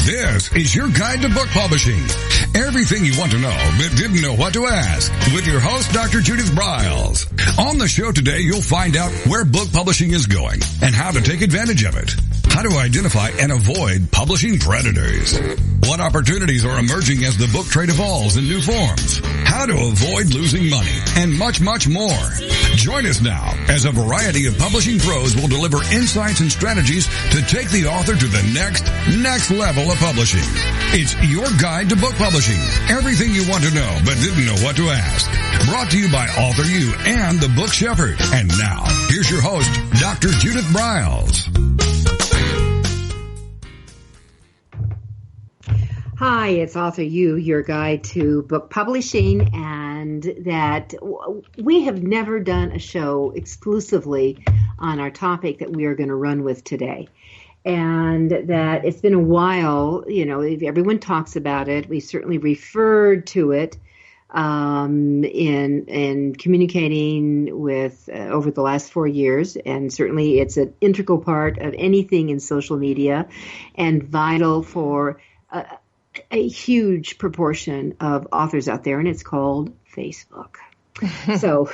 This is your guide to book publishing. Everything you want to know but didn't know what to ask with your host, Dr. Judith Briles. On the show today, you'll find out where book publishing is going and how to take advantage of it. How to identify and avoid publishing predators. What opportunities are emerging as the book trade evolves in new forms. How to avoid losing money and much, much more. Join us now as a variety of publishing pros will deliver insights and strategies to take the author to the next level of publishing. It's your guide to book publishing. Everything you want to know but didn't know what to ask. Brought to you by AuthorU and the Book Shepherd. And now, here's your host, Dr. Judith Briles. Hi, it's AuthorU, your guide to book publishing, and that we have never done a show exclusively on our topic that we are going to run with today. And that it's been a while, you know, everyone talks about it. We certainly referred to it in communicating with over the last 4 years, and certainly it's an integral part of anything in social media and vital for a huge proportion of authors out there, and it's called Facebook. So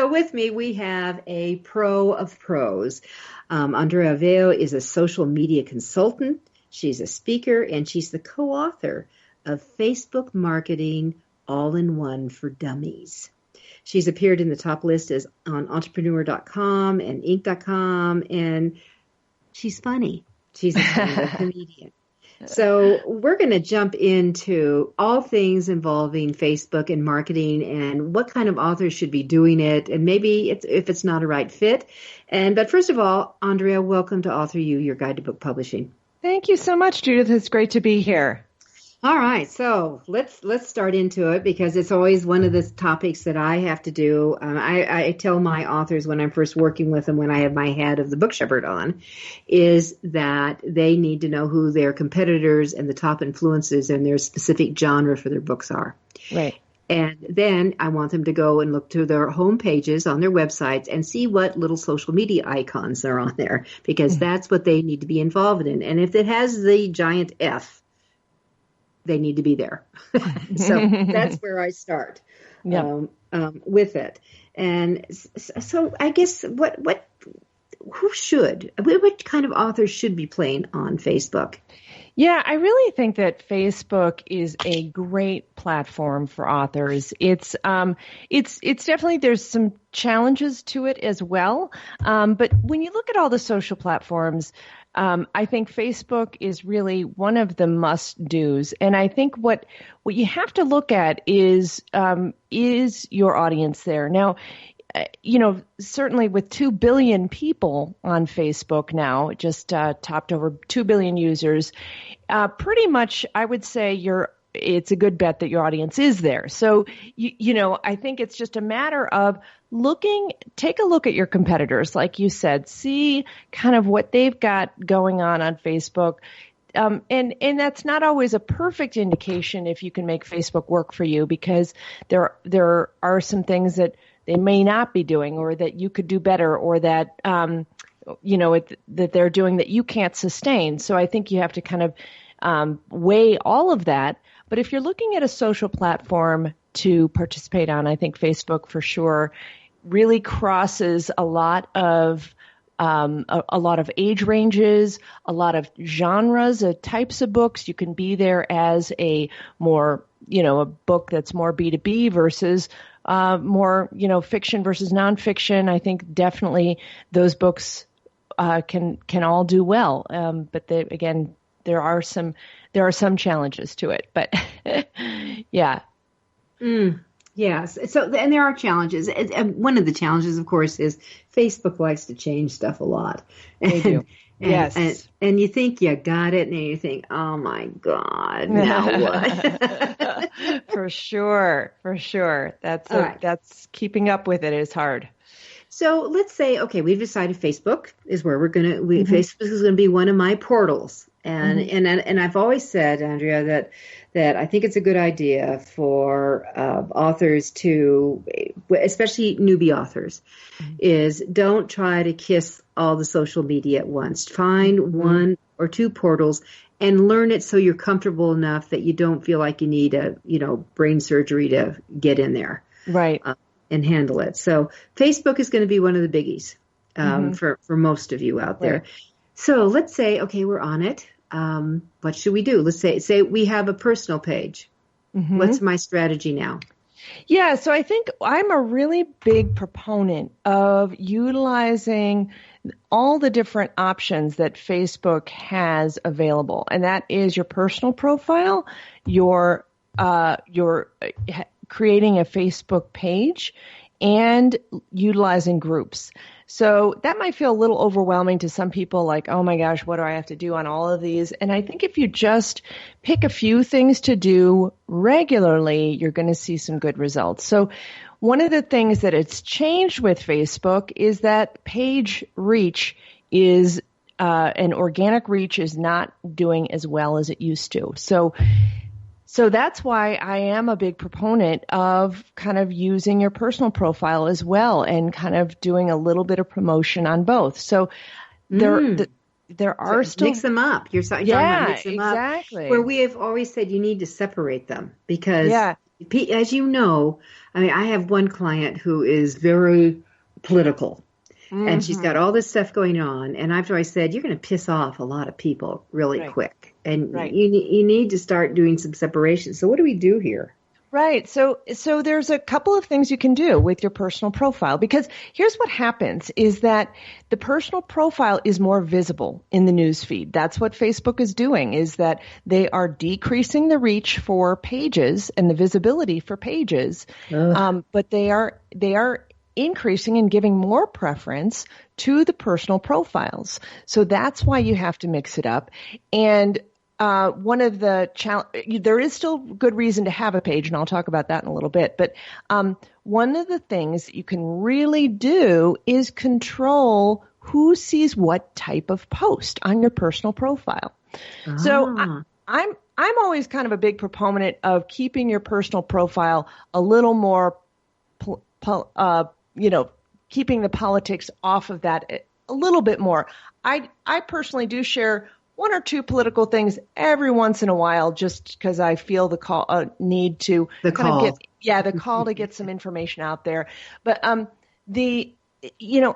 with me, we have a pro of pros. Aveo is a social media consultant. She's a speaker, and she's the co-author of Facebook Marketing All-in-One for Dummies. She's appeared in the top list as on Entrepreneur.com and Inc.com, and she's funny. She's a comedian. So we're going to jump into all things involving Facebook and marketing and what kind of authors should be doing it, and maybe if it's not a right fit. But first of all, Andrea, welcome to AuthorU, your guide to book publishing. Thank you so much, Judith. It's great to be here. All right, so let's start into it because it's always one of the topics that I have to do. I tell my authors when I'm first working with them, when I have my head of the Book Shepherd on, is that they need to know who their competitors and the top influences and their specific genre for their books are. Right. And then I want them to go and look to their home pages on their websites and see what little social media icons are on there, because that's what they need to be involved in. And if it has the giant F, they need to be there. So that's where I start with it. And so I guess what kind of authors should be playing on Facebook? Yeah, I really think that Facebook is a great platform for authors. It's definitely, there's some challenges to it as well. But when you look at all the social platforms, I think Facebook is really one of the must-dos. And I think what you have to look at is your audience there. Now, certainly with 2 billion people on Facebook now, just topped over 2 billion users, pretty much I would say it's a good bet that your audience is there. So, I think it's just a matter of take a look at your competitors, like you said, see kind of what they've got going on Facebook. And that's not always a perfect indication if you can make Facebook work for you, because there are some things that they may not be doing, or that you could do better, or that, that they're doing that you can't sustain. So I think you have to kind of weigh all of that. But if you're looking at a social platform to participate on, I think Facebook for sure really crosses a lot of age ranges, a lot of genres, types of books. You can be there as a more, a book that's more B2B versus more, fiction versus nonfiction. I think definitely those books can all do well. But there are some challenges to it. But yeah. Yes. So, and there are challenges. And one of the challenges, of course, is Facebook likes to change stuff a lot. They do. Yes. And you think you got it, and then you think, oh my God, now what? For sure. That's keeping up with it is hard. So let's say, okay, we've decided Facebook is where Facebook is going to be one of my portals And I've always said, Andrea, that I think it's a good idea for authors to, especially newbie authors, is don't try to kiss all the social media at once. Find one or two portals and learn it so you're comfortable enough that you don't feel like you need brain surgery to get in there, right, and handle it. So Facebook is going to be one of the biggies for most of you out there. Right. So let's say, okay, we're on it. What should we do? Let's say we have a personal page. What's my strategy now? Yeah, so I think I'm a really big proponent of utilizing all the different options that Facebook has available, and that is your personal profile, your creating a Facebook page, and utilizing groups. So that might feel a little overwhelming to some people, like, oh my gosh, what do I have to do on all of these? And I think if you just pick a few things to do regularly, you're going to see some good results. So one of the things that it's changed with Facebook is that page reach is, and organic reach is not doing as well as it used to. So that's why I am a big proponent of kind of using your personal profile as well and kind of doing a little bit of promotion on both. So there are still mix them up. You're talking about mix them exactly. up. Where we have always said you need to separate them because, as you know, I mean, I have one client who is very political. And she's got all this stuff going on. And I've always said, you're going to piss off a lot of people really quick. And you need to start doing some separation. So what do we do here? Right. So there's a couple of things you can do with your personal profile, because here's what happens is that the personal profile is more visible in the news feed. That's what Facebook is doing, is that they are decreasing the reach for pages and the visibility for pages. But they are increasing and giving more preference to the personal profiles. So that's why you have to mix it up. And one of the there is still good reason to have a page, and I'll talk about that in a little bit. But one of the things that you can really do is control who sees what type of post on your personal profile. So I'm always kind of a big proponent of keeping your personal profile a little more keeping the politics off of that a little bit more. I personally do share one or two political things every once in a while, just because I feel the need to call to get some information out there. But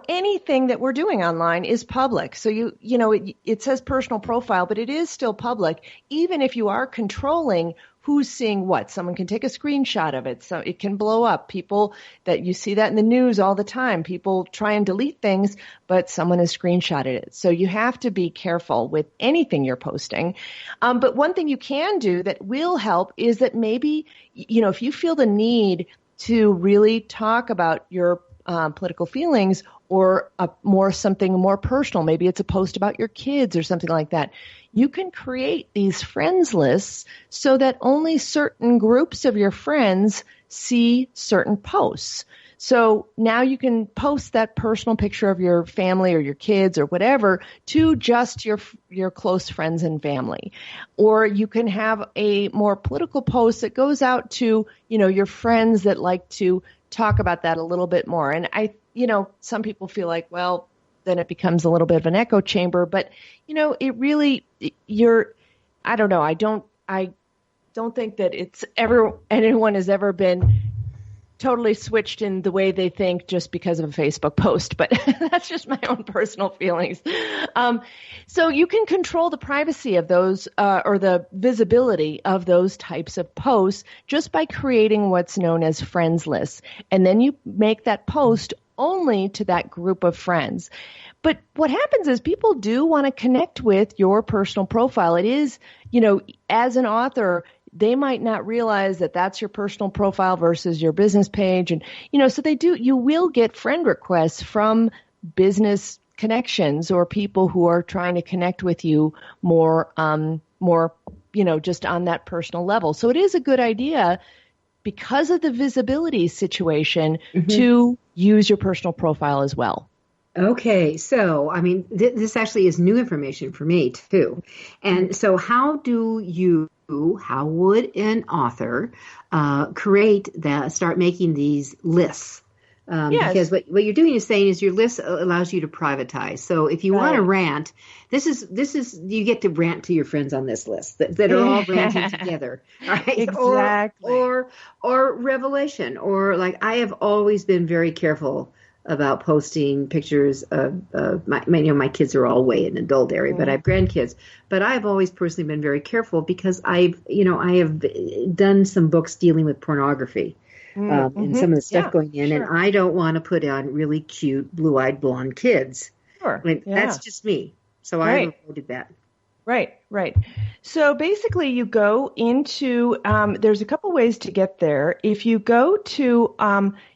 anything that we're doing online is public. So it says personal profile, but it is still public, even if you are controlling who's seeing what. Someone can take a screenshot of it, so it can blow up. People that you see that in the news all the time. People try and delete things, but someone has screenshotted it. So you have to be careful with anything you're posting. But one thing you can do that will help is that maybe, if you feel the need to really talk about your political feelings or something more personal, maybe it's a post about your kids or something like that, you can create these friends lists so that only certain groups of your friends see certain posts. So now you can post that personal picture of your family or your kids or whatever to just your close friends and family. Or you can have a more political post that goes out to, your friends that like to talk about that a little bit more. And some people feel like, well, then it becomes a little bit of an echo chamber, but it really, I don't know. I don't think that anyone has ever been totally switched in the way they think just because of a Facebook post, but that's just my own personal feelings. So you can control the privacy of those, or the visibility of those types of posts just by creating what's known as friends lists. And then you make that post only to that group of friends. But what happens is people do want to connect with your personal profile. It is, as an author, they might not realize that that's your personal profile versus your business page. And, so you will get friend requests from business connections or people who are trying to connect with you more, just on that personal level. So it is a good idea, because of the visibility situation, to use your personal profile as well. Okay, so I mean, this actually is new information for me too. And so, how would an author start making these lists? Yes. Because what you're doing is saying is your list allows you to privatize. So if you want to rant, this is you get to rant to your friends on this list that are all ranting together. Right? Exactly. Or revelation, or like I have always been very careful about posting pictures of my kids are all way in an adult area, but I have grandkids. But I've always personally been very careful because I have done some books dealing with pornography. And some of the stuff going in, and I don't want to put on really cute blue-eyed blonde kids. Sure. I mean, that's just me. So I avoided that. Right. So basically you go into, there's a couple ways to get there. If you go to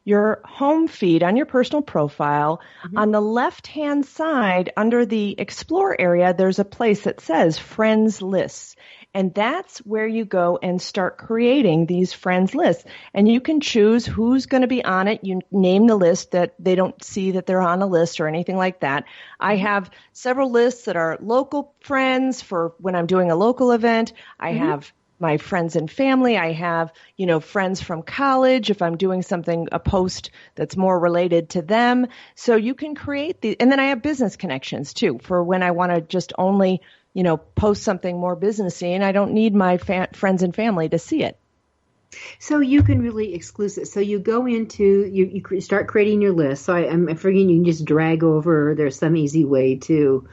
your home feed on your personal profile, on the left-hand side under the Explore area, there's a place that says Friends Lists. And that's where you go and start creating these friends lists. And you can choose who's going to be on it. You name the list that they don't see that they're on a list or anything like that. I have several lists that are local friends for when I'm doing a local event. I have my friends and family. I have, friends from college if I'm doing a post that's more related to them. So you can create and then I have business connections too for when I want to just only post something more businessy, and I don't need my friends and family to see it. So you can really exclusive. So you go into, you start creating your list. So I'm figuring you can just drag over. There's some easy way to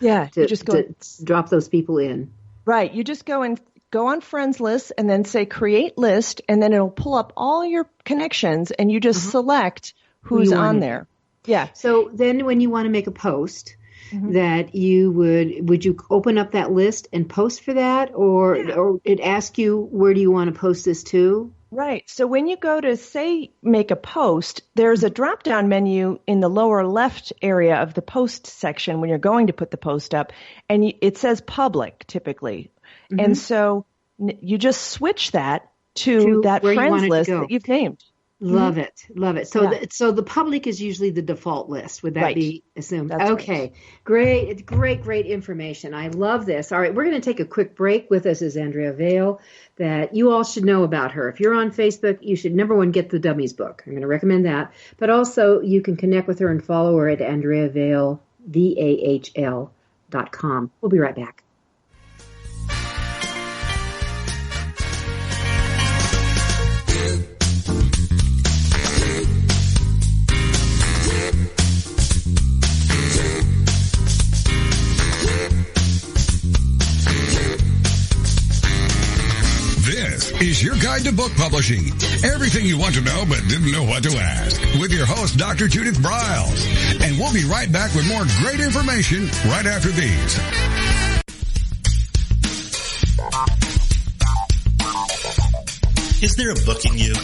drop those people in. Right. You just go on friends lists and then say create list, and then it'll pull up all your connections, and you just select who's on there. Yeah. So then when you want to make a post, that you would you open up that list and post for that, or it ask you where do you want to post this to? Right. So when you go to make a post, there's a drop down menu in the lower left area of the post section when you're going to put the post up, and it says public typically. And so you just switch that to that friends list that you've named. Love it. So the public is usually the default list. Would that be assumed? That's okay. Great. It's great information. I love this. All right. We're going to take a quick break. With us is Andrea Aveo, that you all should know about her. If you're on Facebook, you should, number one, get the Dummies book. I'm going to recommend that. But also you can connect with her and follow her at Andrea Aveo, VAHL.com. We'll be right back. Is your guide to book publishing. Everything you want to know but didn't know what to ask. With your host, Dr. Judith Briles. And we'll be right back with more great information right after these. Is there a book in you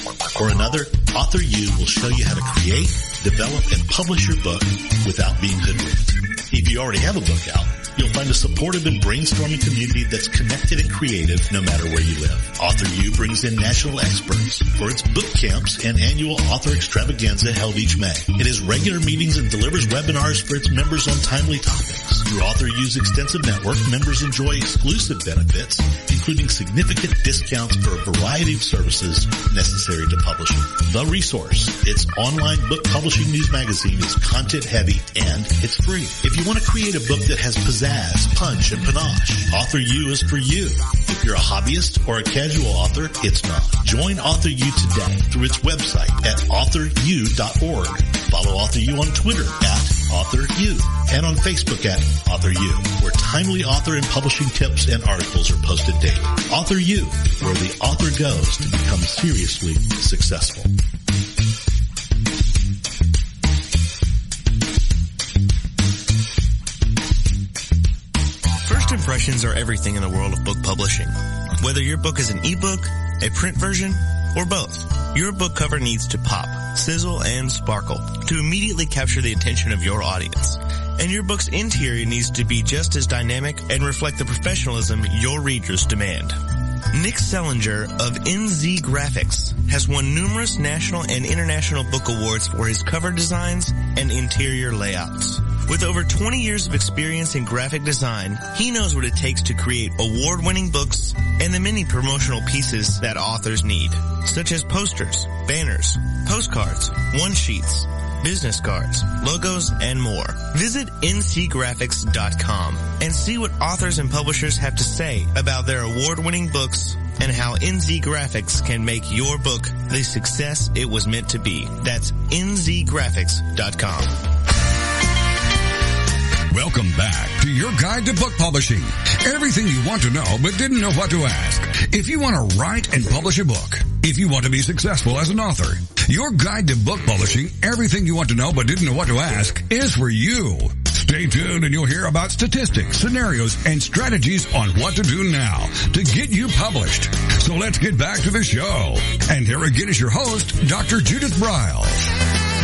or another? AuthorU will show you how to create, develop, and publish your book without being hoodwinked. If you already have a book out, you'll find a supportive and brainstorming community that's connected and creative no matter where you live. AuthorU brings in national experts for its book camps and annual author extravaganza held each May. It has regular meetings and delivers webinars for its members on timely topics. Through AuthorU's extensive network, members enjoy exclusive benefits, including significant discounts for a variety of services necessary to publishing. The Resource, its online book publishing news magazine, is content heavy and it's free. If you want to create a book that has pizzazz, punch, and panache, AuthorU is for you. If you're a hobbyist or a casual author, it's not. Join AuthorU today through its website at AuthorU.org. Follow AuthorU on Twitter at AuthorU and on Facebook at AuthorU, where timely author and publishing tips and articles are posted daily. AuthorU, where the author goes to become seriously successful. First impressions are everything in the world of book publishing. Whether your book is an ebook, a print version, or both, your book cover needs to pop, sizzle, and sparkle to immediately capture the attention of your audience. And your book's interior needs to be just as dynamic and reflect the professionalism your readers demand. Nick Sellinger of NZ Graphics has won numerous national and international book awards for his cover designs and interior layouts. With over 20 years of experience in graphic design, he knows what it takes to create award-winning books and the many promotional pieces that authors need, such as posters, banners, postcards, one-sheets, business cards, logos, and more. Visit ncgraphics.com and see what authors and publishers have to say about their award-winning books and how NZ Graphics can make your book the success it was meant to be. That's nzgraphics.com. Welcome back to your guide to book publishing. Everything you want to know but didn't know what to ask. If you want to write and publish a book, if you want to be successful as an author, your guide to book publishing, everything you want to know but didn't know what to ask, is for you. Stay tuned and you'll hear about statistics, scenarios, and strategies on what to do now to get you published. So let's get back to the show. And here again is your host, Dr. Judith Briles.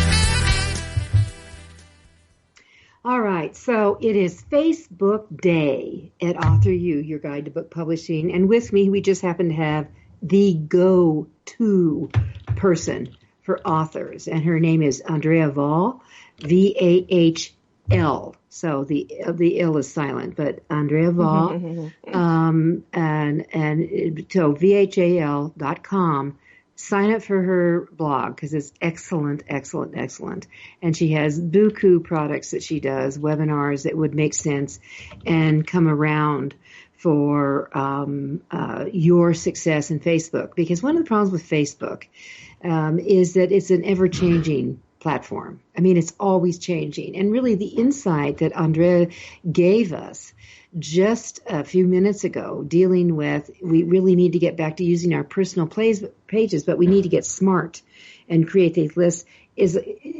All right, so it is Facebook Day at AuthorU, your guide to book publishing. And with me, we just happen to have the go-to person for authors. And her name is Andrea Vahl, V-A-H-L. So the L is silent, but Andrea Vahl, and so VHAL.com. Sign up for her blog because it's excellent, excellent, excellent. And she has buku products that she does, webinars that would make sense and come around for your success in Facebook. Because one of the problems with Facebook is that it's an ever-changing platform. I mean, it's always changing. And really the insight that Andrea gave us just a few minutes ago, dealing with, we really need to get back to using our personal pages, but we need to get smart and create these lists,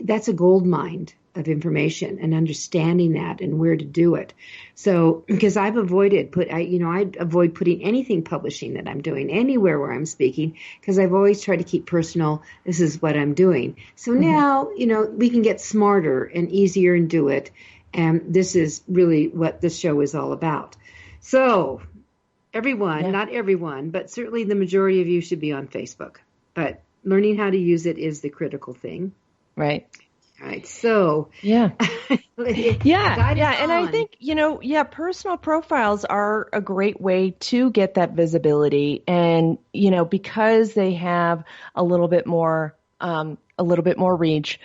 that's a gold mine of information and understanding that and where to do it. So, because I've avoided I avoid putting anything publishing that I'm doing anywhere where I'm speaking, because I've always tried to keep personal. This is what I'm doing. So now, we can get smarter and easier and do it. And this is really what this show is all about. So everyone, not everyone, but certainly the majority of you should be on Facebook. But learning how to use it is the critical thing. Right. All right. So yeah. And I think, personal profiles are a great way to get that visibility. And, because they have a little bit more reach,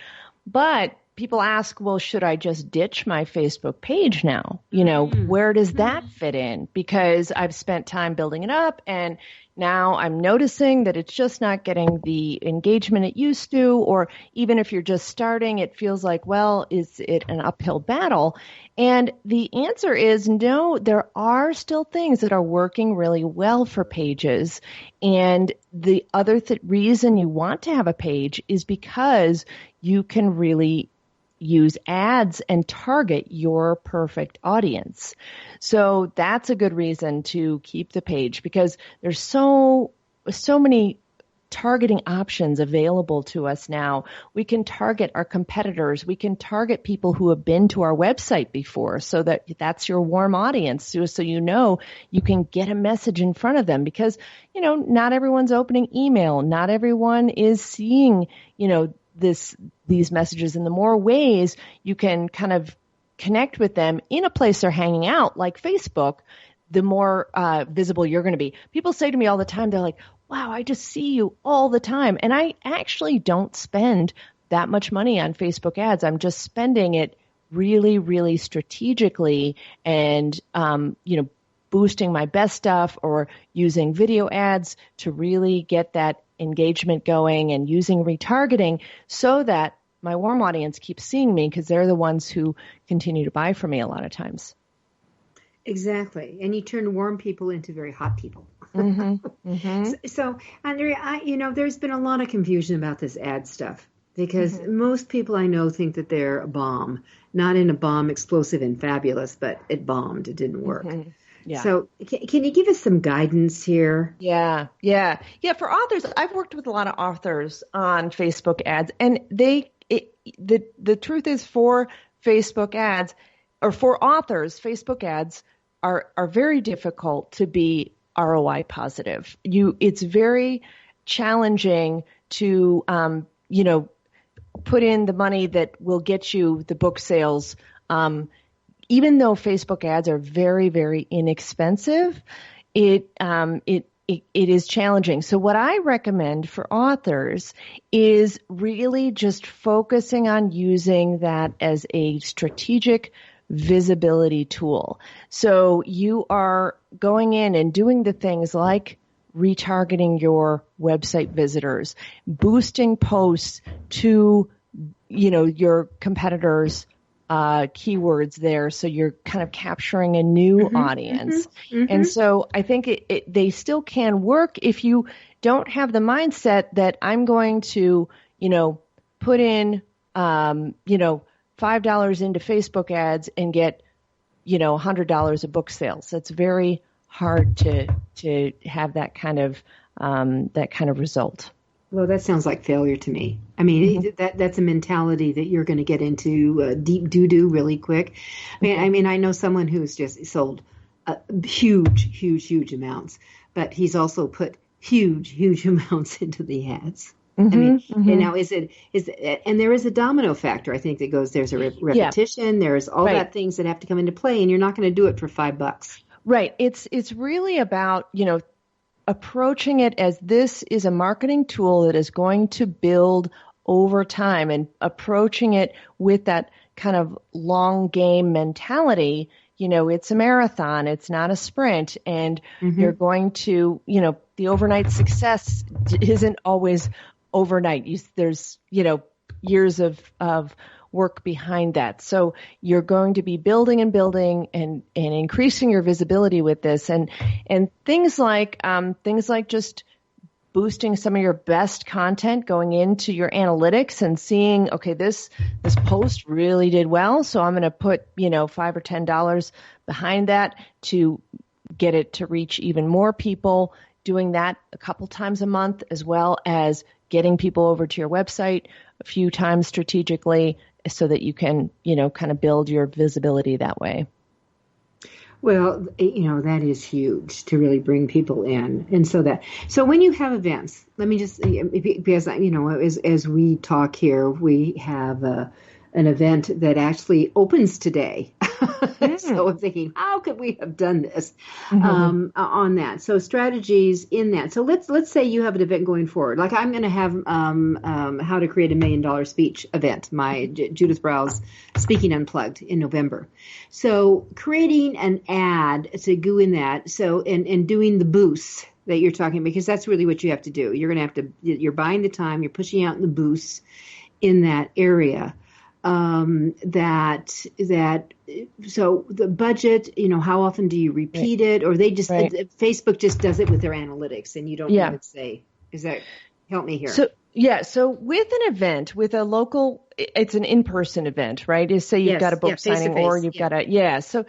but people ask, well, should I just ditch my Facebook page now? Where does that fit in? Because I've spent time building it up and now I'm noticing that it's just not getting the engagement it used to, or even if you're just starting, it feels like, well, is it an uphill battle? And the answer is no, there are still things that are working really well for pages. And the other reason you want to have a page is because you can really use ads and target your perfect audience. So that's a good reason to keep the page, because there's so many targeting options available to us now. We can target our competitors. We can target people who have been to our website before, so that's your warm audience. So you can get a message in front of them, because, not everyone's opening email. Not everyone is seeing, these messages. In the more ways you can kind of connect with them in a place they're hanging out, like Facebook, the more visible you're going to be. People say to me all the time, they're like, wow, I just see you all the time. And I actually don't spend that much money on Facebook ads. I'm just spending it really, really strategically and, boosting my best stuff or using video ads to really get that engagement going and using retargeting so that my warm audience keeps seeing me, because they're the ones who continue to buy from me a lot of times. Exactly. And you turn warm people into very hot people. So, Andrea, there's been a lot of confusion about this ad stuff, because most people I know think that they're a bomb, not in a bomb, explosive and fabulous, but it bombed. It didn't work. Yeah. So can you give us some guidance here? Yeah. For authors, I've worked with a lot of authors on Facebook ads, and the truth is, for Facebook ads, or for authors, Facebook ads are very difficult to be ROI positive. It's very challenging to, put in the money that will get you the book sales even though Facebook ads are very, very inexpensive, it is challenging. So what I recommend for authors is really just focusing on using that as a strategic visibility tool. So you are going in and doing the things like retargeting your website visitors, boosting posts to, your competitors' keywords there. So you're kind of capturing a new audience. And so I think they still can work if you don't have the mindset that I'm going to, put in, $5 into Facebook ads and get, $100 of book sales. That's very hard to have that kind of result. Well, that sounds like failure to me. I mean, that's a mentality that you're going to get into deep doo-doo really quick. I mean, I know someone who's just sold huge amounts, but he's also put huge amounts into the ads. I mean, and now and there is a domino factor, I think, that goes, there's a repetition, there's all that things that have to come into play, and you're not going to do it for $5. Right. It's really about, approaching it as this is a marketing tool that is going to build over time, and approaching it with that kind of long game mentality. It's a marathon, it's not a sprint, and you're going to, the overnight success isn't always overnight. There's, years of work behind that. So you're going to be building and increasing your visibility with this, and things like just boosting some of your best content, going into your analytics and seeing, okay, this post really did well, so I'm going to put, $5 or $10 behind that to get it to reach even more people, doing that a couple times a month, as well as getting people over to your website a few times strategically, so that you can, kind of build your visibility that way. Well, that is huge to really bring people in. And so when you have events, let me just, because, as we talk here, we have an event that actually opens today. So I'm thinking, how could we have done this on that? So strategies in that. So let's say you have an event going forward. Like I'm going to have how to create $1 million speech event, my Judith Briles Speaking Unplugged in November. So creating an ad to go in that. So and doing the boosts that you're talking, because that's really what you have to do. You're going to have to. You're buying the time. You're pushing out the boosts in that area. So the budget, how often do you repeat it, or they just, Facebook just does it with their analytics and you don't even say, help me here. So with an event, with a local, it's an in-person event, right? Is say you've got a book signing or you've got so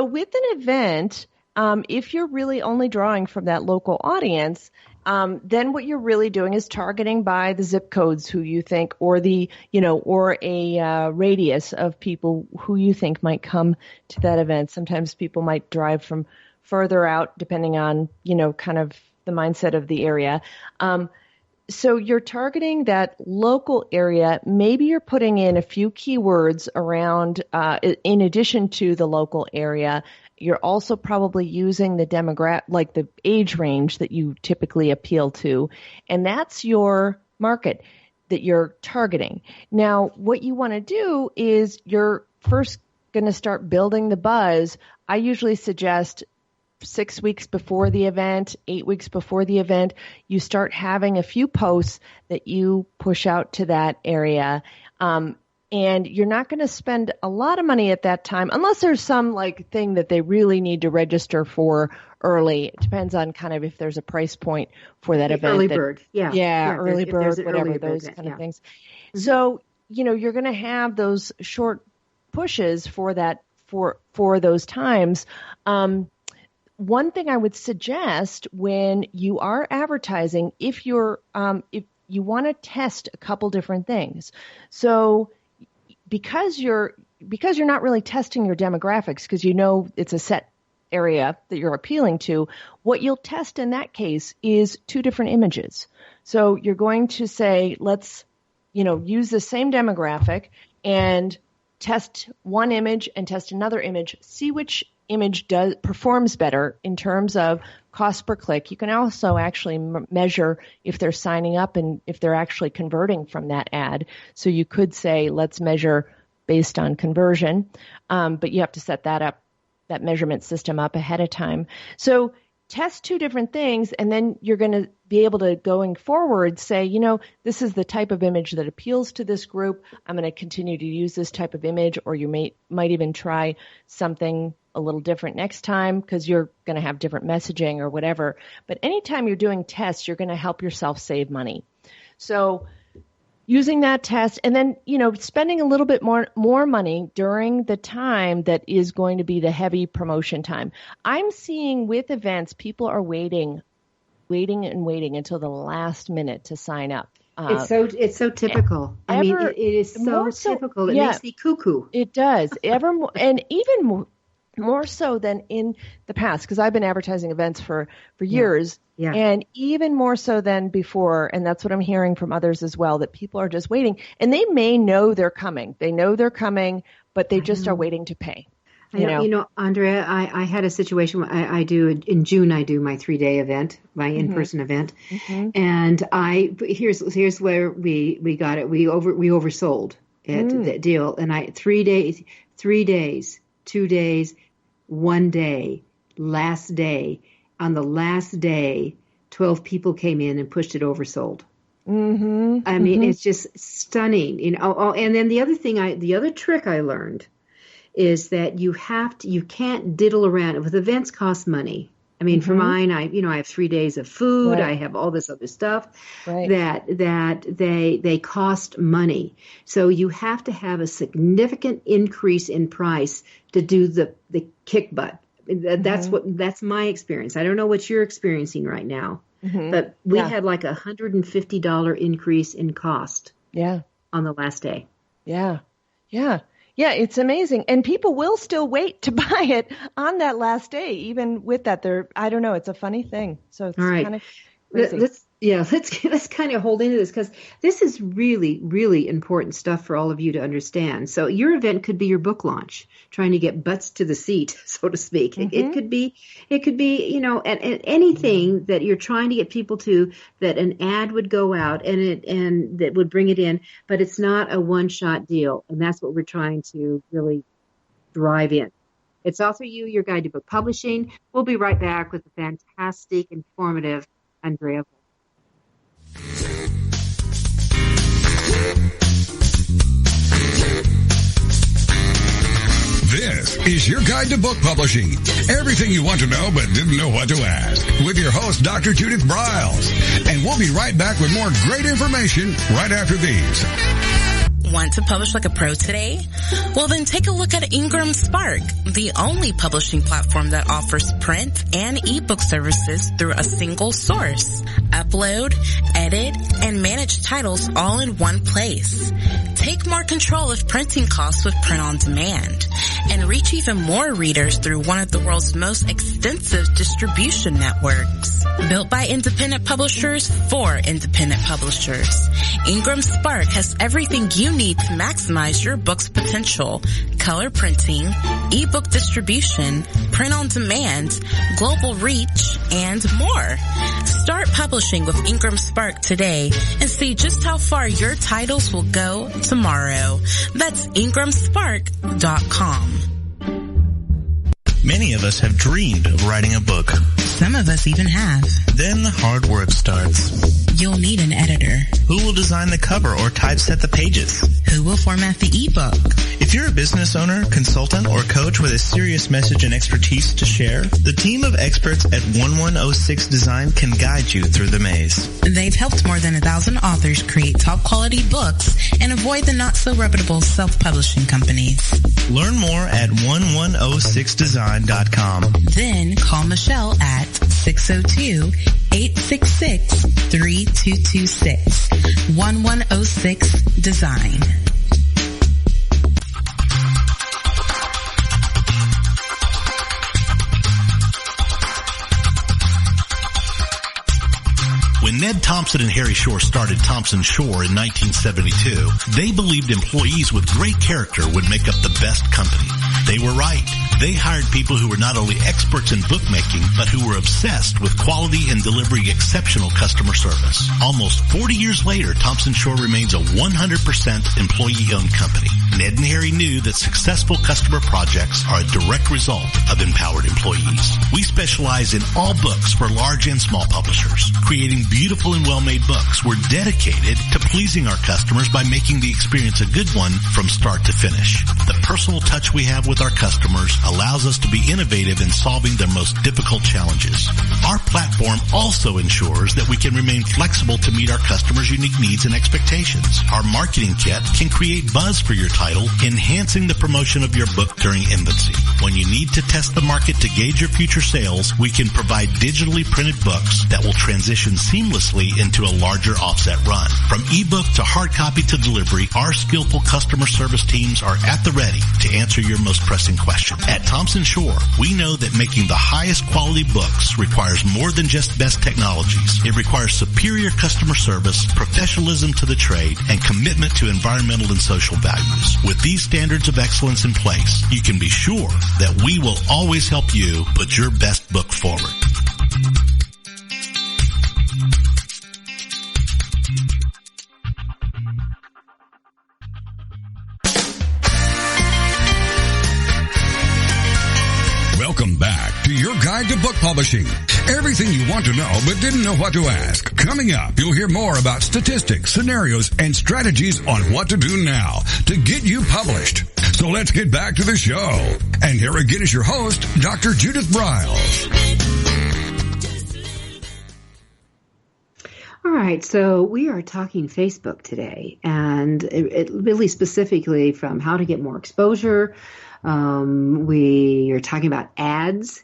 with an event, if you're really only drawing from that local audience, then what you're really doing is targeting by the zip codes who you think, or or a radius of people who you think might come to that event. Sometimes people might drive from further out, depending on, kind of the mindset of the area. So you're targeting that local area. Maybe you're putting in a few keywords around, in addition to the local area. You're also probably using the like the age range that you typically appeal to. And that's your market that you're targeting. Now, what you want to do is you're first going to start building the buzz. I usually suggest 6 weeks before the event, 8 weeks before the event, you start having a few posts that you push out to that area. And you're not going to spend a lot of money at that time, unless there's some thing that they really need to register for early. It depends on kind of if there's a price point for that event. Early bird, early bird, whatever, those kind of things. Mm-hmm. So, you're going to have those short pushes for that, for those times. One thing I would suggest when you are advertising, if you want to test a couple different things. So because you're not really testing your demographics, because it's a set area that you're appealing to, what you'll test in that case is 2 different images. So you're going to say, let's use the same demographic and test one image and test another image, see which image performs better in terms of cost per click. You can also actually measure if they're signing up and if they're actually converting from that ad. So you could say, let's measure based on conversion, but you have to set that measurement system up ahead of time. So test two different things, and then you're going to be able to, going forward, say, this is the type of image that appeals to this group. I'm going to continue to use this type of image, or you might even try something a little different next time because you're going to have different messaging or whatever. But anytime you're doing tests, you're going to help yourself save money. So using that test, and then, spending a little bit more money during the time that is going to be the heavy promotion time. I'm seeing with events, people are waiting until the last minute to sign up. It's so typical. It is so typical. It makes me cuckoo. It does. And even more so than in the past, because I've been advertising events for years. Yeah. And even more so than before, and that's what I'm hearing from others as well, that people are just waiting. And they may know they're coming. They know they're coming, but they just are waiting to pay. Andrea, I had a situation. In June, I do my 3-day event, my in-person event, and here's where we got it. We oversold it, the deal, and 3 days, 2 days, 1 day, last day. On the last day, 12 people came in and pushed it oversold. It's just stunning. And then the other trick I learned is that you can't diddle around with events. Cost money. For mine, I have 3 days of food. Right. I have all this other stuff that they cost money. So you have to have a significant increase in price to do the kick butt. That's my experience. I don't know what you're experiencing right now, but we had like $150 increase in cost. Yeah. On the last day. Yeah. Yeah. Yeah, it's amazing. And people will still wait to buy it on that last day, even with that. I don't know, it's a funny thing. So it's kind of crazy. Let's kind of hold into this, because this is really, really important stuff for all of you to understand. So your event could be your book launch, trying to get butts to the seat, so to speak. It could be, anything that you're trying to get people to, that an ad would go out and that would bring it in, but it's not a one-shot deal. And that's what we're trying to really drive in. It's AuthorU, your guide to book publishing. We'll be right back with the fantastic, informative Andrea. This is your guide to book publishing. Everything you want to know but didn't know what to ask. With your host, Dr. Judith Briles. And we'll be right back with more great information right after these. Want to publish like a pro today? Well, then take a look at Ingramspark, the only publishing platform that offers print and ebook services through a single source. Upload, edit, and manage titles all in one place. Take more control of printing costs with print on demand, and reach even more readers through one of the world's most extensive distribution networks. Built by independent publishers for independent publishers, Ingramspark has everything you need to maximize your book's potential: color printing, ebook distribution, print on demand, global reach, and more. Start publishing with Ingramspark today and see just how far your titles will go tomorrow. That's Ingramspark.com. Many of us have dreamed of writing a book. Some of us even have. Then the hard work starts. You'll need an editor. Who will design the cover or typeset the pages? Who will format the ebook? If you're a business owner, consultant, or coach with a serious message and expertise to share, the team of experts at 1106 Design can guide you through the maze. They've helped more than 1,000 authors create top-quality books and avoid the not-so-reputable self-publishing companies. Learn more at 1106design.com. Then call Michelle at 602-866-3226. 1106 Design. When Ned Thompson and Harry Shore started Thompson Shore in 1972, they believed employees with great character would make up the best company. They were right. They hired people who were not only experts in bookmaking, but who were obsessed with quality and delivering exceptional customer service. Almost 40 years later, Thompson Shore remains a 100% employee-owned company. Ned and Harry knew that successful customer projects are a direct result of empowered employees. We specialize in all books for large and small publishers. Creating beautiful and well-made books, we're dedicated to pleasing our customers by making the experience a good one from start to finish. The personal touch we have with our customers allows us to be innovative in solving their most difficult challenges. Our platform also ensures that we can remain flexible to meet our customers' unique needs and expectations. Our marketing kit can create buzz for your title, enhancing the promotion of your book during infancy. When you need to test the market to gauge your future sales, we can provide digitally printed books that will transition seamlessly into a larger offset run. From ebook to hard copy to delivery, our skillful customer service teams are at the ready to answer your most pressing question. At Thompson Shore, we know that making the highest quality books requires more than just best technologies. It requires superior customer service, professionalism to the trade, and commitment to environmental and social values. With these standards of excellence in place, you can be sure that we will always help you put your best book forward. Welcome back to your guide to book publishing. Everything you want to know but didn't know what to ask. Coming up, you'll hear more about statistics, scenarios, and strategies on what to do now to get you published. So let's get back to the show. And here again is your host, Dr. Judith Briles. All right, so we are talking Facebook today, and it really specifically from how to get more exposure. We are talking about ads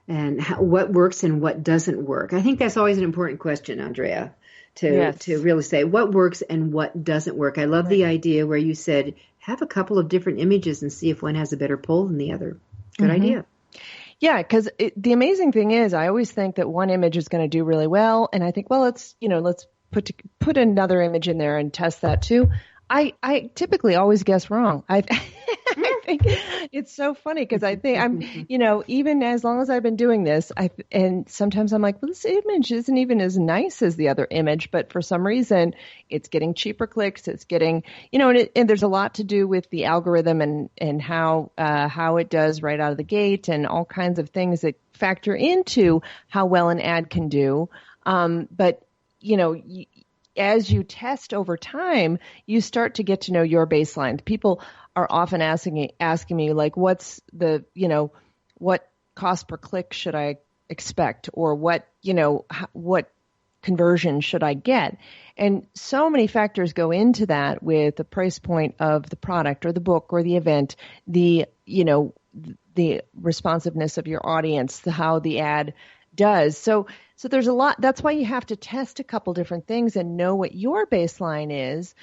and what works and what doesn't work. I think that's always an important question, Andrea, to really say what works and what doesn't work. I love the idea where you said have a couple of different images and see if one has a better pull than the other. Good idea. Yeah, because the amazing thing is I always think that one image is going to do really well, and I think, well, let's put another image in there and test that too. I typically always guess wrong. I think it's so funny because I think I'm, even as long as I've been doing this, and sometimes I'm like, well, this image isn't even as nice as the other image, but for some reason it's getting cheaper clicks. It's getting, and there's a lot to do with the algorithm and how it does right out of the gate and all kinds of things that factor into how well an ad can do. But as you test over time, you start to get to know your baseline. People are often asking me like, what's the, what cost per click should I expect, or what conversion should I get? And so many factors go into that with the price point of the product or the book or the event, the responsiveness of your audience, how the ad does. So there's a lot. That's why you have to test a couple different things and know what your baseline is.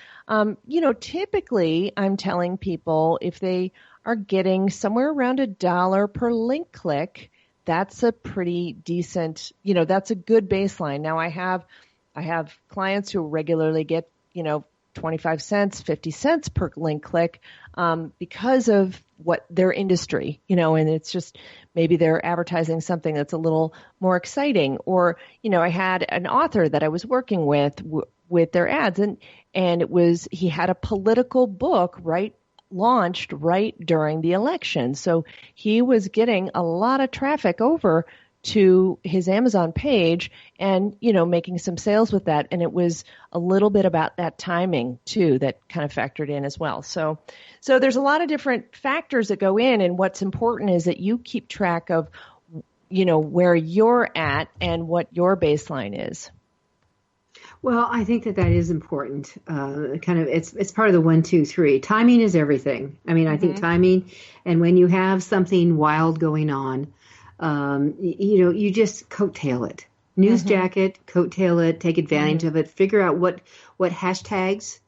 Typically I'm telling people if they are getting somewhere around $1 per link click, that's a pretty decent, that's a good baseline. Now I have clients who regularly get, 25 cents, 50 cents per link click, because of what their industry, and it's just maybe they're advertising something that's a little more exciting. Or, I had an author that I was working with their ads, and he had a political book launched right during the election. So he was getting a lot of traffic over to his Amazon page and, making some sales with that. And it was a little bit about that timing too, that kind of factored in as well. So there's a lot of different factors that go in, and what's important is that you keep track of, where you're at and what your baseline is. Well, I think that is important. It's part of the 1, 2, 3. Timing is everything. I mean, I think timing, and when you have something wild going on, you just coattail it. News jacket, coattail it, take advantage of it, figure out what hashtags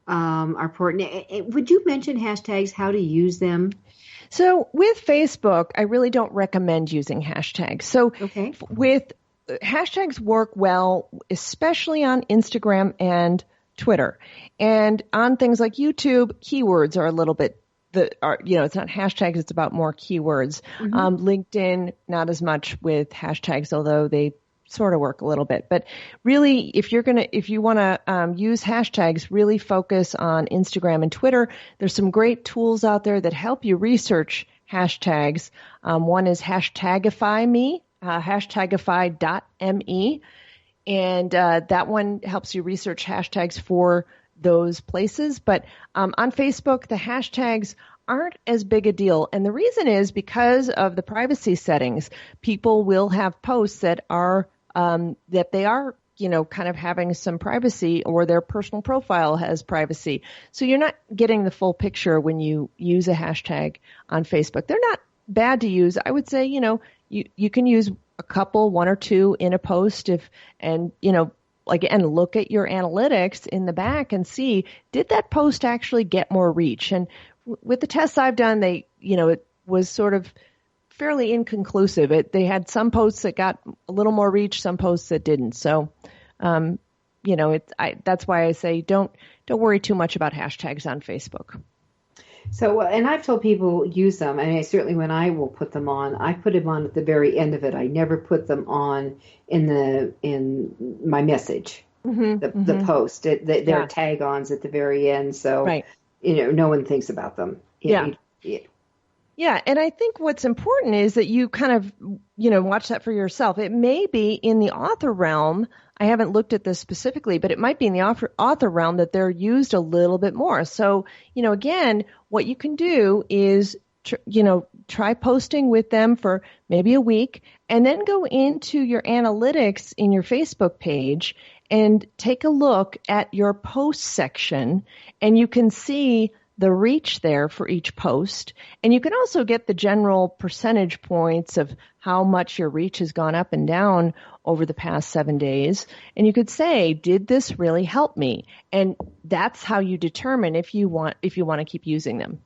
are important. Would you mention hashtags, how to use them? So with Facebook, I really don't recommend using hashtags. So hashtags work well, especially on Instagram and Twitter. And on things like YouTube, keywords are a little bit, it's not hashtags, it's about more keywords. LinkedIn, not as much with hashtags, although they sort of work a little bit. But really, if you want to use hashtags, really focus on Instagram and Twitter. There's some great tools out there that help you research hashtags. One is Hashtagify.me, hashtagify.me. And that one helps you research hashtags for those places. But on Facebook, the hashtags aren't as big a deal. And the reason is because of the privacy settings. People will have posts that are kind of having some privacy, or their personal profile has privacy. So you're not getting the full picture when you use a hashtag on Facebook. They're not bad to use. I would say, you can use a couple, one or two in a post and look at your analytics in the back and see, did that post actually get more reach? And with the tests I've done, it was sort of fairly inconclusive. They had some posts that got a little more reach, some posts that didn't. So, that's why I say don't worry too much about hashtags on Facebook. So, and I've told people use them. I mean, certainly when I will put them on, I put them on at the very end of it. I never put them on in my message, the post. There are tag-ons at the very end, so right. No one thinks about them. Yeah, and I think what's important is that you kind of watch that for yourself. It may be in the author realm. I haven't looked at this specifically, but it might be in the author realm that they're used a little bit more. So, again, what you can do is, try posting with them for maybe a week, and then go into your analytics in your Facebook page and take a look at your post section, and you can see the reach there for each post. And you can also get the general percentage points of how much your reach has gone up and down over the past 7 days. And you could say, did this really help me? And that's how you determine if you want to keep using them.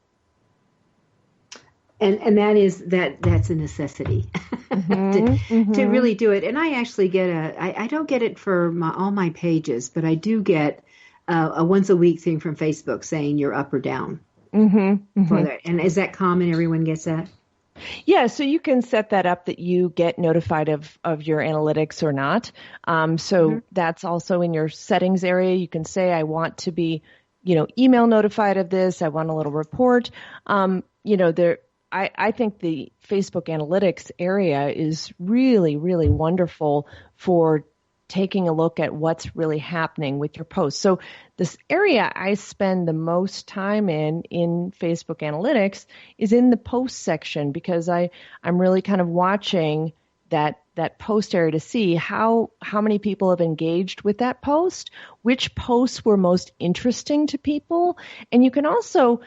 And that's a necessity to really do it. And I actually I don't get it for all my pages, but I do get a once a week thing from Facebook saying you're up or down for that. And is that common? Everyone gets that? Yeah, so you can set that up that you get notified of your analytics or not. That's also in your settings area. You can say, I want to be, email notified of this. I want a little report. I think the Facebook analytics area is really, really wonderful for taking a look at what's really happening with your posts. So this area I spend the most time in Facebook analytics is in the post section, because I'm really kind of watching that post area to see how many people have engaged with that post, which posts were most interesting to people. And you can also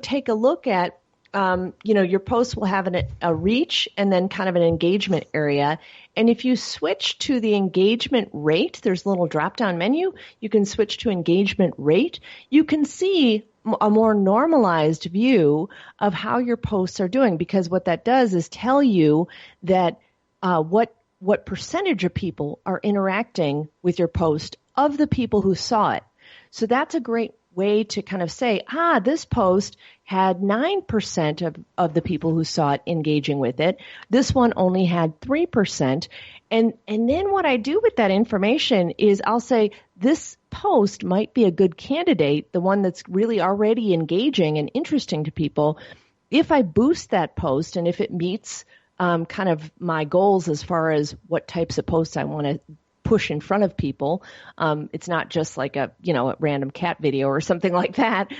take a look at your post will have a reach and then kind of an engagement area. And if you switch to the engagement rate, there's a little drop-down menu. You can switch to engagement rate. You can see a more normalized view of how your posts are doing, because what that does is tell you that what percentage of people are interacting with your post of the people who saw it. So that's a great way to kind of say, this post had 9% of the people who saw it engaging with it. This one only had 3%. And then what I do with that information is I'll say, this post might be a good candidate, the one that's really already engaging and interesting to people. If I boost that post and if it meets kind of my goals as far as what types of posts I want to push in front of people. It's not just like a random cat video or something like that.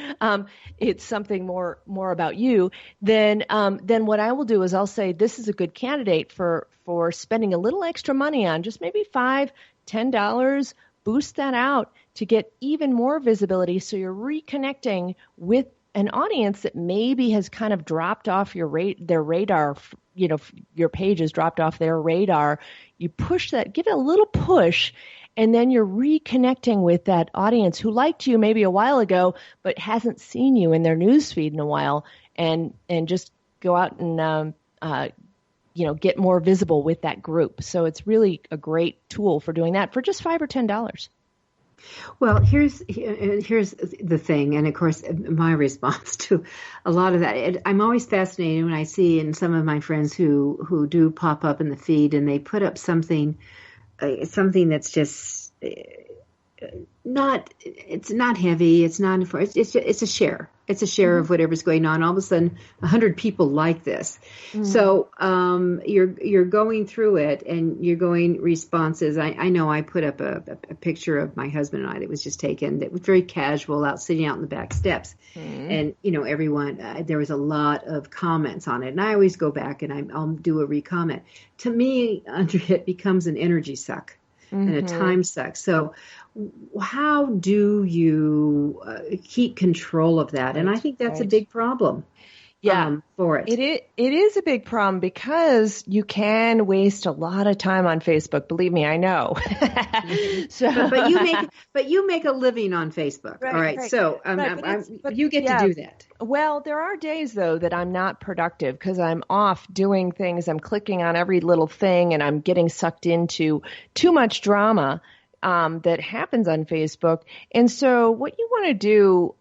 It's something more about you. Then what I will do is I'll say, this is a good candidate for spending a little extra money on, just maybe $5, $10, boost that out to get even more visibility. So you're reconnecting with an audience that maybe has kind of dropped off their radar, your page has dropped off their radar. You push that, give it a little push, and then you're reconnecting with that audience who liked you maybe a while ago, but hasn't seen you in their newsfeed in a while, and just go out and get more visible with that group. So it's really a great tool for doing that for just $5 or $10. Well, here's the thing, and of course, my response to a lot of that. I'm always fascinated when I see in some of my friends who do pop up in the feed, and they put up something that's just it's not heavy, it's a share. It's a share of whatever's going on. All of a sudden, 100 people like this. So you're going through it and you're going responses. I know I put up a picture of my husband and I that was just taken that was very casual, sitting out in the back steps. And, everyone, there was a lot of comments on it. And I always go back and I'll do a recomment. To me, under it becomes an energy suck and a time suck. So how do you keep control of that? And I think that's a big problem. For it. It is a big problem because you can waste a lot of time on Facebook. Believe me, I know. but you make a living on Facebook. All right. So you get to do that. Well, there are days though that I'm not productive because I'm off doing things. I'm clicking on every little thing and I'm getting sucked into too much drama that happens on Facebook. And so what you want to do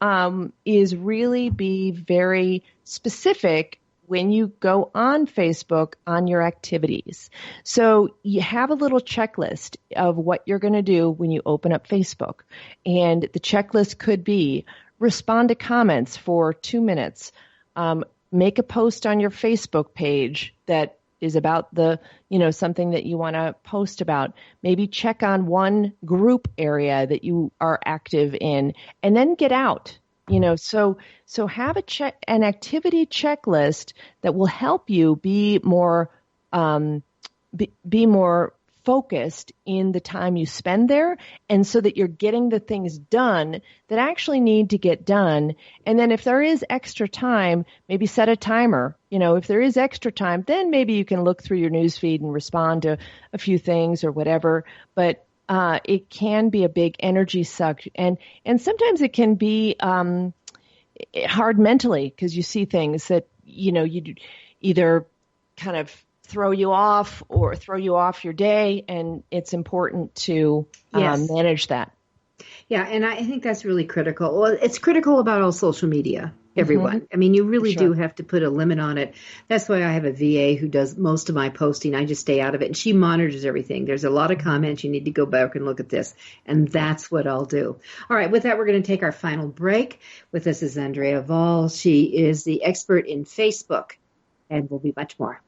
is really be very specific when you go on Facebook on your activities. So you have a little checklist of what you're going to do when you open up Facebook. And the checklist could be respond to comments for 2 minutes, make a post on your Facebook page that is about something that you want to post about. Maybe check on one group area that you are active in and then get out. So have an activity checklist that will help you be more focused in the time you spend there, and so that you're getting the things done that actually need to get done. And then if there is extra time, maybe set a timer. If there is extra time, then maybe you can look through your newsfeed and respond to a few things or whatever. But it can be a big energy suck, and sometimes it can be hard mentally because you see things that you either kind of throw you off or throw you off your day, and it's important to manage that. Yeah, and I think that's really critical. Well, it's critical about all social media, everyone. I mean, you really do have to put a limit on it. That's why I have a VA who does most of my posting. I just stay out of it, and she monitors everything. There's a lot of comments. You need to go back and look at this, and that's what I'll do. All right, with that, we're going to take our final break. With us is Andrea Vall. She is the expert in Facebook, and will be much more.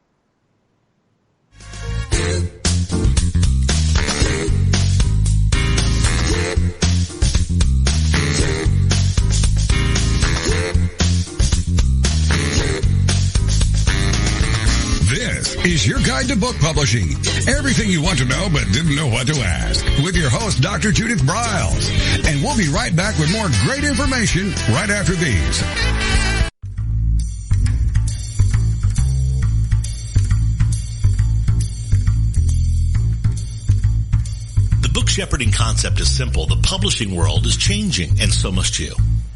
This is your guide to book publishing. Everything you want to know but didn't know what to ask. With your host, Dr. Judith Briles. And we'll be right back with more great information right after these. The book shepherding concept is simple. The publishing world is changing, and so must you.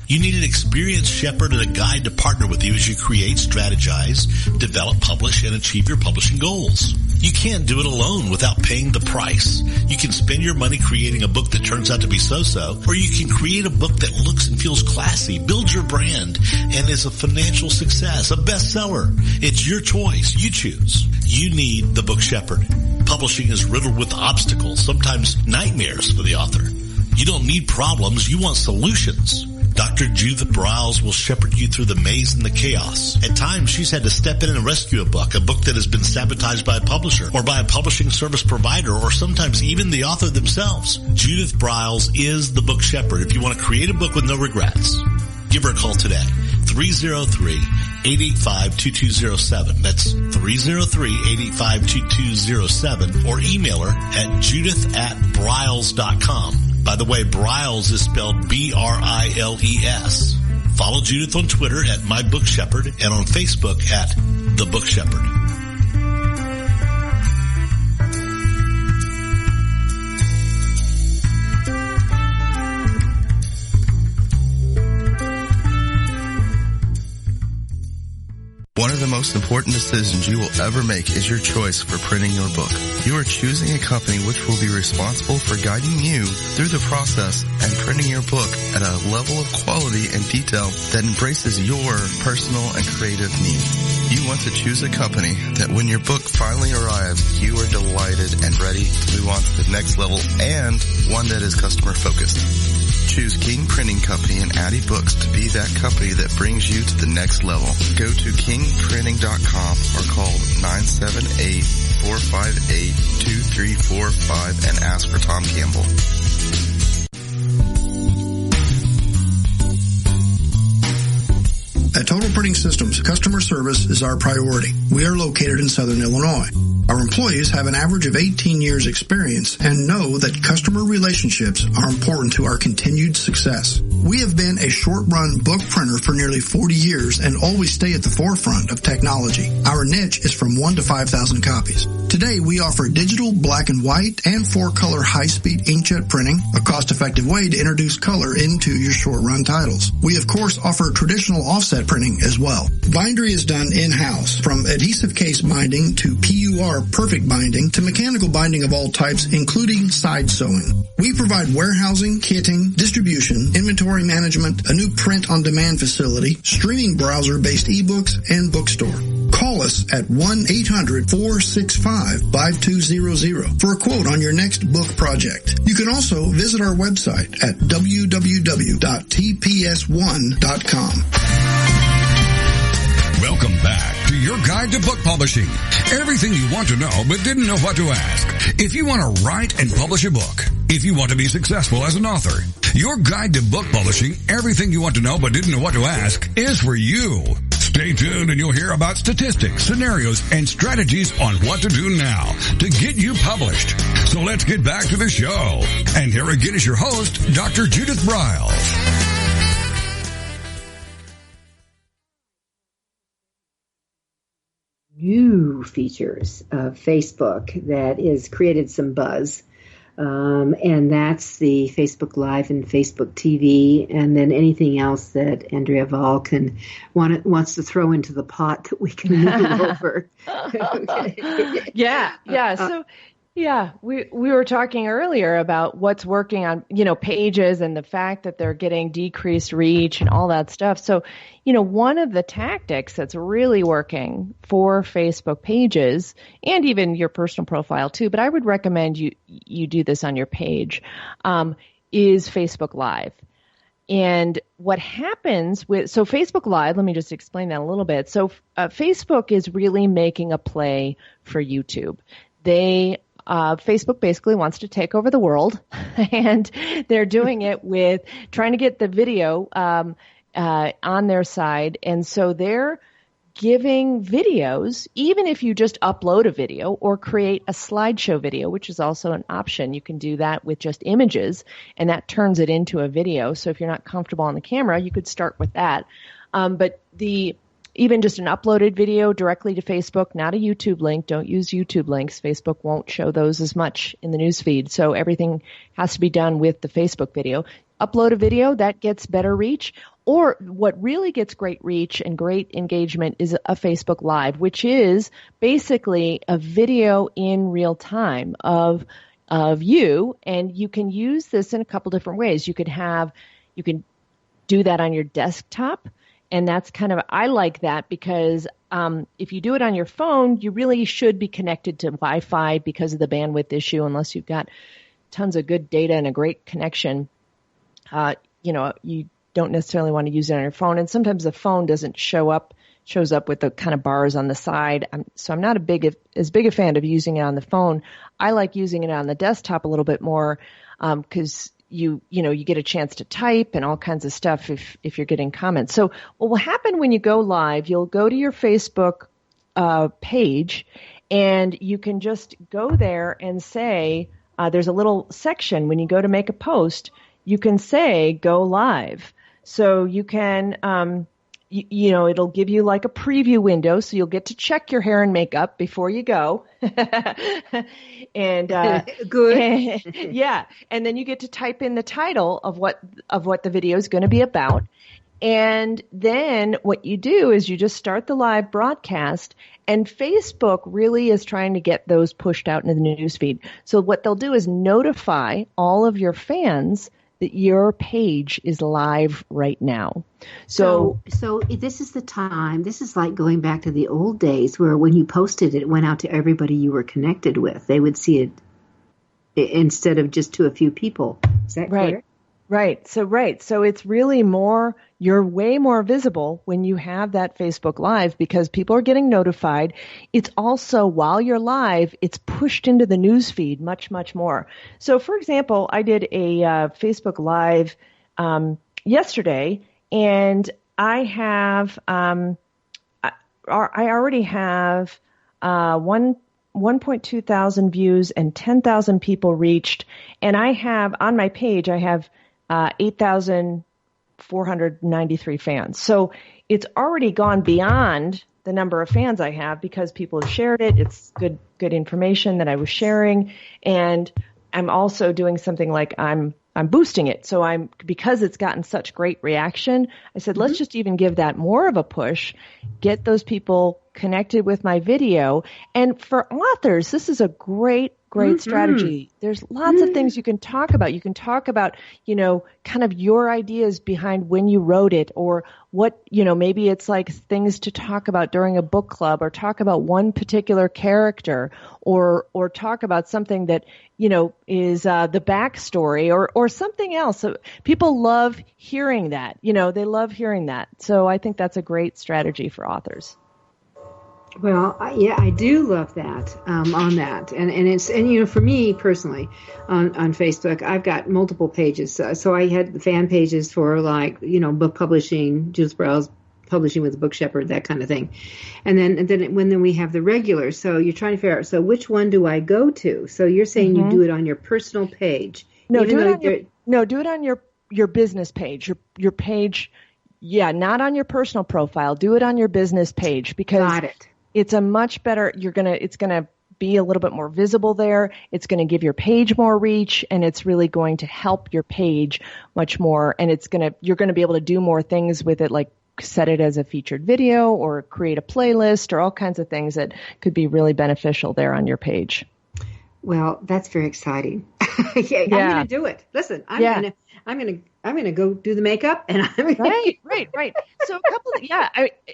You need an experienced shepherd and a guide to partner with you as you create, strategize, develop, publish, and achieve your publishing goals. You can't do it alone without paying the price. You can spend your money creating a book that turns out to be so-so, or you can create a book that looks and feels classy, builds your brand, and is a financial success, a bestseller. It's your choice. You choose. You need the book shepherd. Publishing is riddled with obstacles, sometimes nightmares for the author. You don't need problems. You want solutions. Dr. Judith Briles will shepherd you through the maze and the chaos. At times, she's had to step in and rescue a book that has been sabotaged by a publisher or by a publishing service provider, or sometimes even the author themselves. Judith Briles is the book shepherd. If you want to create a book with no regrets, give her a call today. 303-885-2207. That's 303-885-2207, or email her at judith@briles.com. By the way, Briles is spelled B-R-I-L-E-S. Follow Judith on Twitter at My Book Shepherd and on Facebook at The Book Shepherd. One of the most important decisions you will ever make is your choice for printing your book. You are choosing a company which will be responsible for guiding you through the process and printing your book at a level of quality and detail that embraces your personal and creative needs. You want to choose a company that when your book finally arrives, you are delighted and ready to move on to the next level, and one that is customer focused. Choose King Printing Company and Addy Books to be that company that brings you to the next level. Go to kingprinting.com or call 978-458-2345 and ask for Tom Campbell. At Total Printing Systems, customer service is our priority. We are located in Southern Illinois. Our employees have an average of 18 years experience and know that customer relationships are important to our continued success. We have been a short-run book printer for nearly 40 years and always stay at the forefront of technology. Our niche is from 1 to 5,000 copies. Today, we offer digital, black and white, and 4-color high-speed inkjet printing, a cost-effective way to introduce color into your short-run titles. We, of course, offer traditional offset printing as well. Bindery is done in-house, from adhesive case binding to PUR perfect binding to mechanical binding of all types, including side sewing. We provide warehousing, kitting, distribution, inventory management, a new print-on-demand facility, streaming browser-based ebooks, and bookstore. Call us at 1-800-465-5200 for a quote on your next book project. You can also visit our website at www.tps1.com. Welcome back to your guide to book publishing. Everything you want to know but didn't know what to ask. If you want to write and publish a book, if you want to be successful as an author, your guide to book publishing, everything you want to know but didn't know what to ask, is for you. Stay tuned and you'll hear about statistics, scenarios, and strategies on what to do now to get you published. So let's get back to the show. And here again is your host, Dr. Judith Briles. New features of Facebook that has created some buzz. And that's the Facebook Live and Facebook TV, and then anything else that Andrea Vahl wants to throw into the pot that we can move over. Okay. Yeah. So, we were talking earlier about what's working on, pages and the fact that they're getting decreased reach and all that stuff. So, one of the tactics that's really working for Facebook pages and even your personal profile too, but I would recommend you do this on your page, is Facebook Live. And what happens so Facebook Live, let me just explain that a little bit. So Facebook is really making a play for YouTube. Facebook basically wants to take over the world, and they're doing it with trying to get the video on their side. And so they're giving videos, even if you just upload a video or create a slideshow video, which is also an option. You can do that with just images, and that turns it into a video. So if you're not comfortable on the camera, you could start with that. But even just an uploaded video directly to Facebook, not a YouTube link. Don't use YouTube links. Facebook won't show those as much in the newsfeed. So everything has to be done with the Facebook video. Upload a video, that gets better reach. Or what really gets great reach and great engagement is a Facebook Live, which is basically a video in real time of you. And you can use this in a couple different ways. You can do that on your desktop. And that's I like that because if you do it on your phone, you really should be connected to Wi-Fi because of the bandwidth issue, unless you've got tons of good data and a great connection. You don't necessarily want to use it on your phone. And sometimes the phone doesn't shows up with the kind of bars on the side. So I'm not as big a fan of using it on the phone. I like using it on the desktop a little bit more because you get a chance to type and all kinds of stuff if you're getting comments. So what will happen when you go live, you'll go to your Facebook page and you can just go there and say, there's a little section when you go to make a post, you can say go live. So you can, it'll give you like a preview window, so you'll get to check your hair and makeup before you go. And good. Yeah. And then you get to type in the title of what the video is going to be about. And then what you do is you just start the live broadcast, and Facebook really is trying to get those pushed out into the newsfeed. So what they'll do is notify all of your fans that your page is live right now. So this is the time. This is like going back to the old days where when you posted it went out to everybody you were connected with. They would see it instead of just to a few people. Is that clear? Right. So it's really you're way more visible when you have that Facebook Live because people are getting notified. It's also, while you're live, it's pushed into the news feed much, much more. So, for example, I did a Facebook Live yesterday, and I have I already have 1.2 thousand views and 10,000 people reached. And I have, on my page, I have 8,493 fans. So it's already gone beyond the number of fans I have because people have shared it. It's good information that I was sharing. And I'm also doing something like I'm boosting it. So because it's gotten such great reaction, I said, let's just even give that more of a push, get those people connected with my video. And for authors, this is a great strategy. There's lots of things you can talk about. You can talk about, kind of your ideas behind when you wrote it, or what, maybe it's like things to talk about during a book club, or talk about one particular character, or talk about something that, is the backstory or something else. So people love hearing that. They love hearing that. So I think that's a great strategy for authors. Well, I do love that on that, and for me personally, on Facebook, I've got multiple pages. So I had the fan pages for book publishing, Judith Briles publishing with the Book Shepherd, that kind of thing, and then we have the regular. So you're trying to figure out, so which one do I go to? So you're saying you do it on your personal page? No, do it on your business page. Your page, not on your personal profile. Do it on your business page because. Got it. It's a much better, it's going to be a little bit more visible there. It's going to give your page more reach, and it's really going to help your page much more. And you're going to be able to do more things with it, like set it as a featured video or create a playlist or all kinds of things that could be really beneficial there on your page. Well, that's very exciting. I'm going to do it. Listen, I'm going to go do the makeup, and right. So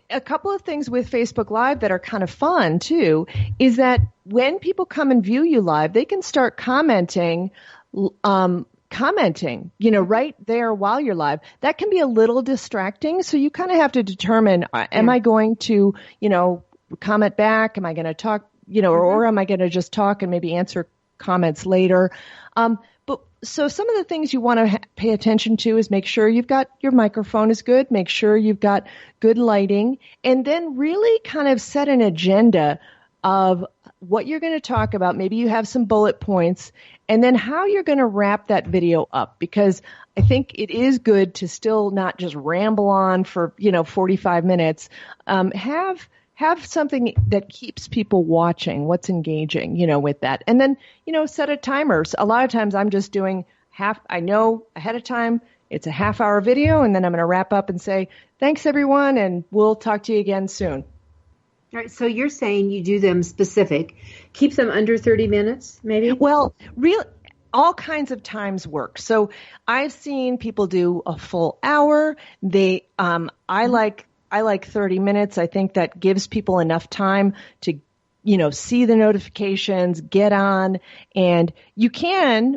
a couple of things with Facebook Live that are kind of fun too is that when people come and view you live, they can start commenting, right there while you're live. That can be a little distracting, so you kind of have to determine: am I going to, comment back? Am I going to talk? Or am I going to just talk and maybe answer comments later? So some of the things you want to pay attention to is make sure you've got your microphone is good, make sure you've got good lighting, and then really kind of set an agenda of what you're going to talk about. Maybe you have some bullet points, and then how you're going to wrap that video up, because I think it is good to still not just ramble on for, 45 minutes. Have something that keeps people watching, what's engaging, with that. And then, set a timer. So a lot of times I'm just doing I know ahead of time it's a half-hour video, and then I'm going to wrap up and say, thanks, everyone, and we'll talk to you again soon. All right, so you're saying you do them specific. Keep them under 30 minutes, maybe? Well, all kinds of times work. So I've seen people do a full hour. I like 30 minutes. I think that gives people enough time to, see the notifications, get on, and you can,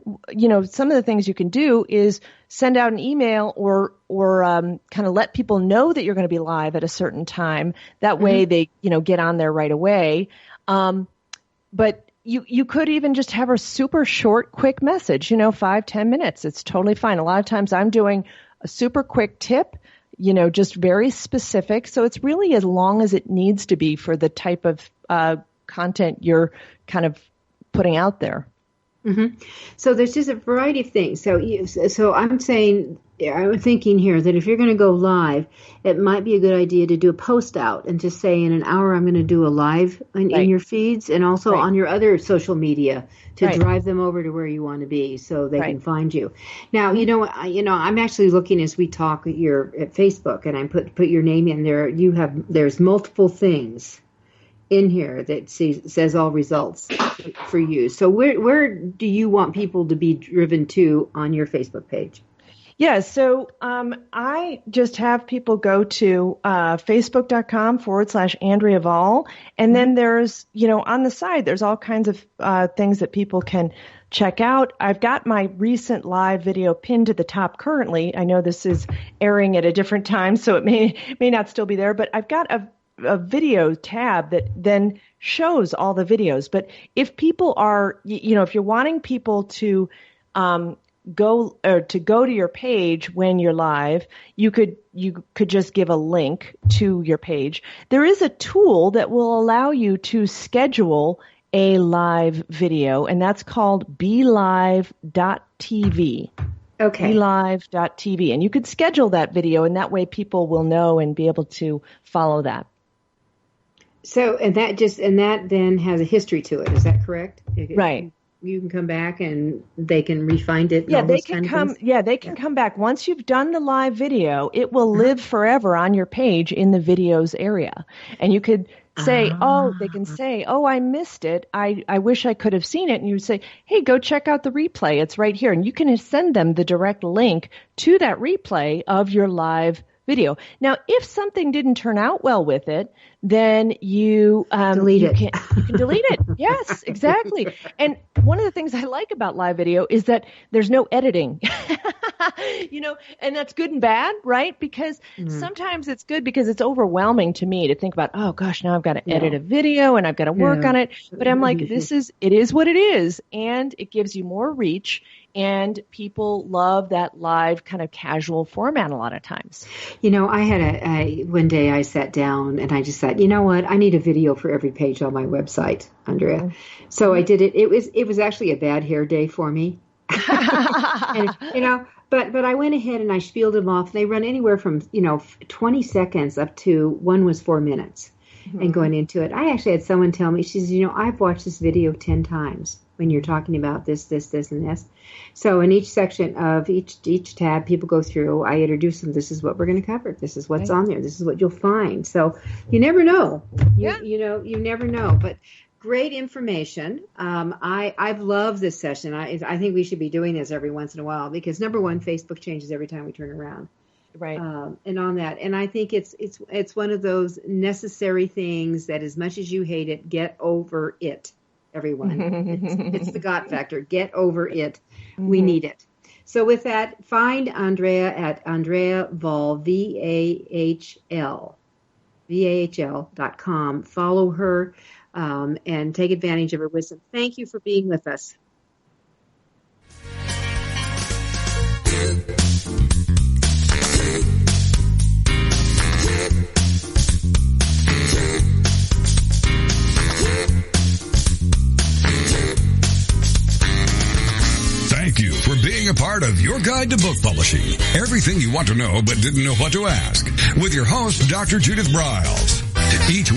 some of the things you can do is send out an email or kind of let people know that you're going to be live at a certain time. That way they, get on there right away. But you could even just have a super short, quick message, 5-10 minutes. It's totally fine. A lot of times I'm doing a super quick tip, just very specific. So it's really as long as it needs to be for the type of content you're kind of putting out there. Mm-hmm. So there's just a variety of things. So I'm thinking here that if you're going to go live, it might be a good idea to do a post out and just say in an hour I'm going to do a live in your feeds and also on your other social media to drive them over to where you want to be so they can find you. Now, I'm actually looking as we talk at Facebook, and I put your name in there. There's multiple things in here that says all results for you. So where do you want people to be driven to on your Facebook page? Yeah, so I just have people go to facebook.com/Andrea Vahl, and then there's, on the side, there's all kinds of things that people can check out. I've got my recent live video pinned to the top currently. I know this is airing at a different time, so it may not still be there, but I've got a video tab that then shows all the videos. But if people are, if you're wanting people to go to your page when you're live, you could just give a link to your page. There is a tool that will allow you to schedule a live video, and that's called BeLive.tv. Okay. BeLive.tv, and you could schedule that video, and that way people will know and be able to follow that. So, and that then has a history to it. Is that correct? Right. You can come back and they can refind it. Yeah, they can come. Yeah, they can come back once you've done the live video. It will live forever on your page in the videos area, and you could say, they can say, I missed it. I wish I could have seen it. And you say, hey, go check out the replay. It's right here, and you can send them the direct link to that replay of your live video. Now, if something didn't turn out well with it, then you delete it. You can delete it. Yes, exactly. And one of the things I like about live video is that there's no editing. And that's good and bad, right? Because sometimes it's good because it's overwhelming to me to think about, oh gosh, now I've got to edit a video and I've got to work on it. But I'm like, it is what it is, and it gives you more reach. And people love that live kind of casual format a lot of times. I had one day I sat down and I just thought, you know what? I need a video for every page on my website, Andrea. Mm-hmm. So I did it. It was actually a bad hair day for me. And, but I went ahead and I spieled them off. They run anywhere from, 20 seconds up to one was 4 minutes. Mm-hmm. And going into it, I actually had someone tell me, she says, I've watched this video 10 times when you're talking about this, and this. So in each section of each tab, people go through, I introduce them, this is what we're going to cover. This is what's on there. This is what you'll find. So you never know. You never know. But great information. I've loved this session. I think we should be doing this every once in a while because, number one, Facebook changes every time we turn around. Right. And on that. And I think it's one of those necessary things that as much as you hate it, get over it. Everyone. It's the got factor. Get over it. Mm-hmm. We need it. So with that, find Andrea at Andrea Vahl, VAHL.com. Follow her and take advantage of her wisdom. Thank you for being with us. Thank you for being a part of Your Guide to Book Publishing. Everything you want to know but didn't know what to ask. With your host, Dr. Judith Briles. Each week